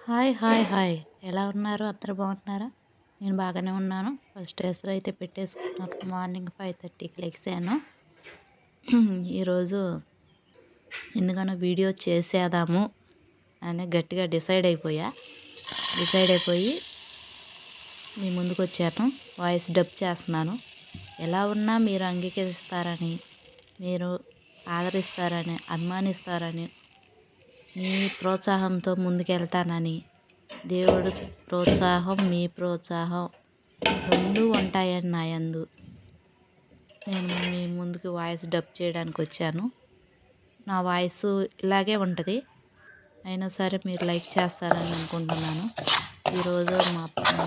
Hi hi hi ఎలా ఉన్నారు? అందరూ బాగున్నారా? నేను బాగానే ఉన్నాను. ఫస్ట్ ఎసరు అయితే పెట్టేసుకున్నాను. మార్నింగ్ 5:30కి లెగిసాను. ఈరోజు ఎందుకనో వీడియో చేసేద్దాము అని గట్టిగా డిసైడ్ అయిపోయి మీ ముందుకు వచ్చాను. వాయిస్ డబ్ చేస్తున్నాను. ఎలా ఉన్నా మీరు అంగీకరిస్తారని, మీరు ఆదరిస్తారని, అభిమానిస్తారని, మీ ప్రోత్సాహంతో ముందుకెళ్తానని, దేవుడి ప్రోత్సాహం, మీ ప్రోత్సాహం రెండూ ఉంటాయని నా యందు నేను మీ ముందుకు వాయిస్ డబ్ చేయడానికి వచ్చాను. నా వాయిస్ ఇలాగే ఉంటుంది. అయినా సరే మీరు లైక్ చేస్తారని అనుకుంటున్నాను. ఈరోజు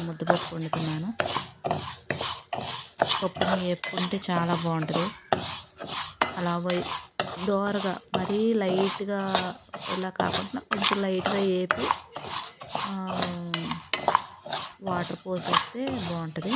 ముద్దపప్పు వండుతున్నాను. పప్పుని వేపుకుంటే చాలా బాగుంటుంది. అలా దోరగా మరీ లైట్గా ఇలా కాకుండా కొంచెం లైట్గా వేపి వాటర్ పోసేస్తే బాగుంటుంది.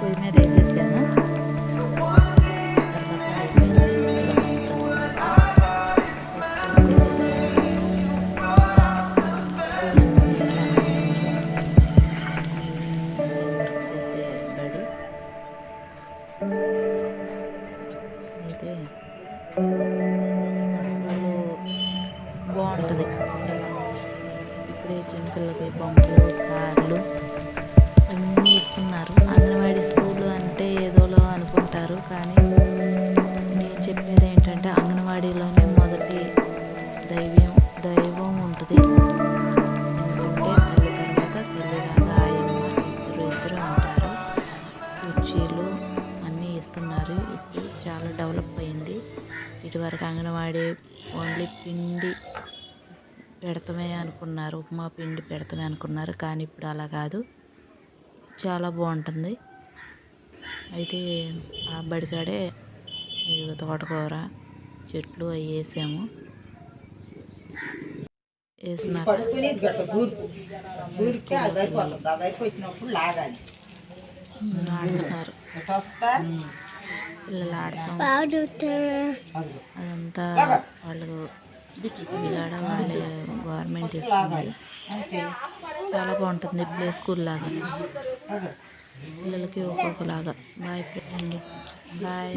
పొయ్యి మీద వేసేసాను. తర్వాత అయిపోయింది. అయితే వస్త్రాలు బాగుంటుంది. ఇలా ఇప్పుడే చిన్నపిల్లలకి బొమ్మలు, కార్లు అన్నీ ఇస్తున్నారు. అంగన్వాడీ స్కూల్ అంటే ఏదోలో అనుకుంటారు. కానీ నేను చెప్పేది ఏంటంటే అంగన్వాడీలోనే మొదటి దైవం ఉంటుంది. ఎందుకంటే తల్లి తర్వాత తల్లిలాగా ఆయమ్మ ఇద్దరు ఉంటారు. కుర్చీలు అన్నీ ఇస్తున్నారు. ఇప్పుడు చాలా డెవలప్ అయింది. ఇటువరకు అంగన్వాడీ ఓన్లీ పిండి పెడతామే అనుకున్నారు, ఉప్మా పిండి పెడతామే అనుకున్నారు. కానీ ఇప్పుడు అలా కాదు, చాలా బాగుంటుంది. అయితే ఆ బడికాడే తోటకూర చెట్లు అవి వేసాము. వేసినాక ఆడుతున్నారు. పిల్లలు ఆడతాం. అదంతా వాళ్ళు గవర్నమెంట్ ఇస్తుంది. చాలా బాగుంటుంది. ప్లే స్కూల్ లాగా పిల్లలకి ఒక్కొక్కలాగా. Boyfriend, bye.